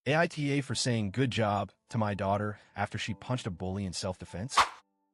AITA for saying good job to my daughter after she punched a bully in self-defense.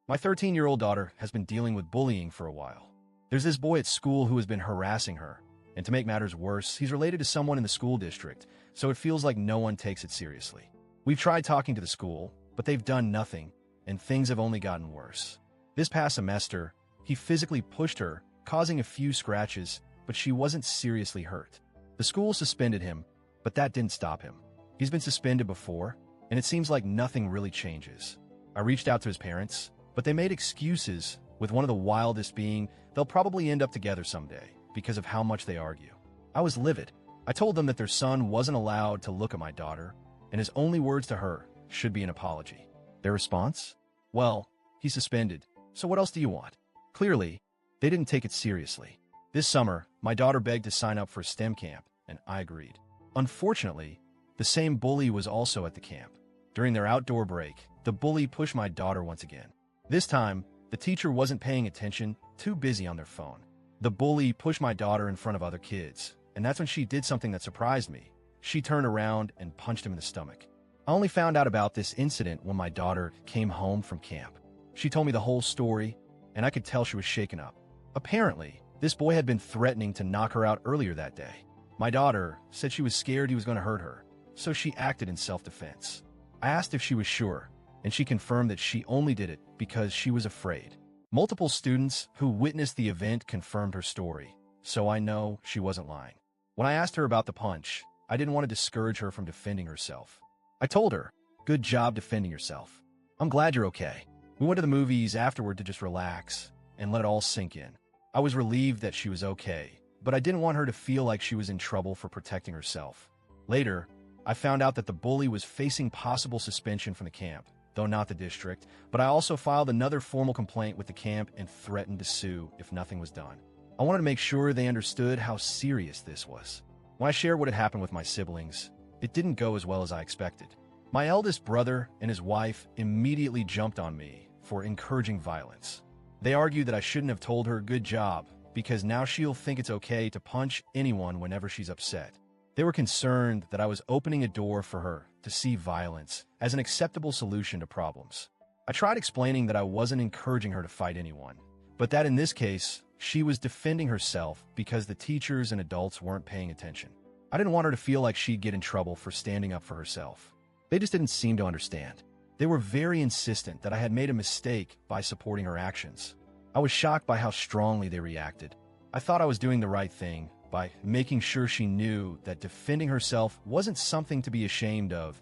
My 13-year-old daughter has been dealing with bullying for a while. There's this boy at school who has been harassing her, and to make matters worse, he's related to someone in the school district, so it feels like no one takes it seriously. We've tried talking to the school, but they've done nothing, and things have only gotten worse. This past semester, he physically pushed her, causing a few scratches, but she wasn't seriously hurt. The school suspended him, but that didn't stop him. He's been suspended before, and it seems like nothing really changes. I reached out to his parents, but they made excuses, with one of the wildest being they'll probably end up together someday because of how much they argue. I was livid. I told them that their son wasn't allowed to look at my daughter, and his only words to her should be an apology. Their response? Well, he's suspended, so what else do you want? Clearly, they didn't take it seriously. This summer, my daughter begged to sign up for a STEM camp, and I agreed. Unfortunately, the same bully was also at the camp. During their outdoor break, the bully pushed my daughter once again. This time, the teacher wasn't paying attention, too busy on their phone. The bully pushed my daughter in front of other kids, and that's when she did something that surprised me. She turned around and punched him in the stomach. I only found out about this incident when my daughter came home from camp. She told me the whole story, and I could tell she was shaken up. Apparently, this boy had been threatening to knock her out earlier that day. My daughter said she was scared he was going to hurt her, so she acted in self-defense. I asked if she was sure, and she confirmed that she only did it because she was afraid. Multiple students who witnessed the event confirmed her story, so I know she wasn't lying. When I asked her about the punch, I didn't want to discourage her from defending herself. I told her, "Good job defending yourself. I'm glad you're okay." We went to the movies afterward to just relax and let it all sink in. I was relieved that she was okay, but I didn't want her to feel like she was in trouble for protecting herself. Later, I found out that the bully was facing possible suspension from the camp, though not the district, but I also filed another formal complaint with the camp and threatened to sue if nothing was done. I wanted to make sure they understood how serious this was. When I shared what had happened with my siblings, it didn't go as well as I expected. My eldest brother and his wife immediately jumped on me for encouraging violence. They argued that I shouldn't have told her good job because now she'll think it's okay to punch anyone whenever she's upset. They were concerned that I was opening a door for her to see violence as an acceptable solution to problems. I tried explaining that I wasn't encouraging her to fight anyone, but that in this case, she was defending herself because the teachers and adults weren't paying attention. I didn't want her to feel like she'd get in trouble for standing up for herself. They just didn't seem to understand. They were very insistent that I had made a mistake by supporting her actions. I was shocked by how strongly they reacted. I thought I was doing the right thing by making sure she knew that defending herself wasn't something to be ashamed of,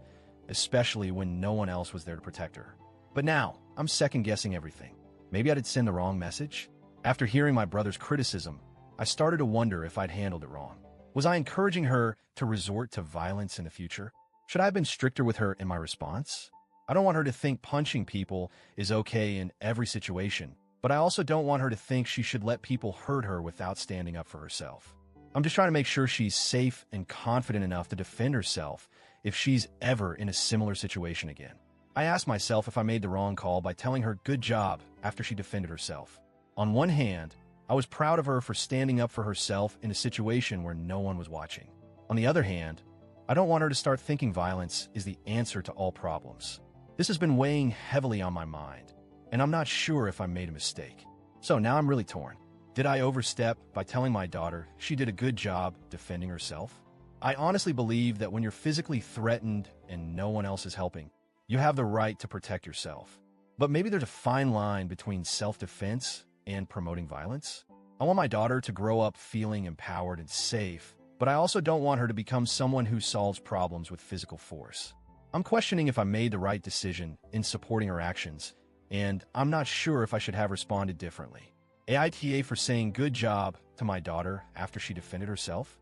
especially when no one else was there to protect her. But now, I'm second-guessing everything. Maybe I did send the wrong message? After hearing my brother's criticism, I started to wonder if I'd handled it wrong. Was I encouraging her to resort to violence in the future? Should I have been stricter with her in my response? I don't want her to think punching people is okay in every situation, but I also don't want her to think she should let people hurt her without standing up for herself. I'm just trying to make sure she's safe and confident enough to defend herself if she's ever in a similar situation again. I asked myself if I made the wrong call by telling her good job after she defended herself. On one hand, I was proud of her for standing up for herself in a situation where no one was watching. On the other hand, I don't want her to start thinking violence is the answer to all problems. This has been weighing heavily on my mind, and I'm not sure if I made a mistake. So now I'm really torn. Did I overstep by telling my daughter she did a good job defending herself? I honestly believe that when you're physically threatened and no one else is helping, you have the right to protect yourself. But maybe there's a fine line between self-defense and promoting violence. I want my daughter to grow up feeling empowered and safe, but I also don't want her to become someone who solves problems with physical force. I'm questioning if I made the right decision in supporting her actions, and I'm not sure if I should have responded differently. AITA for saying good job to my daughter after she defended herself?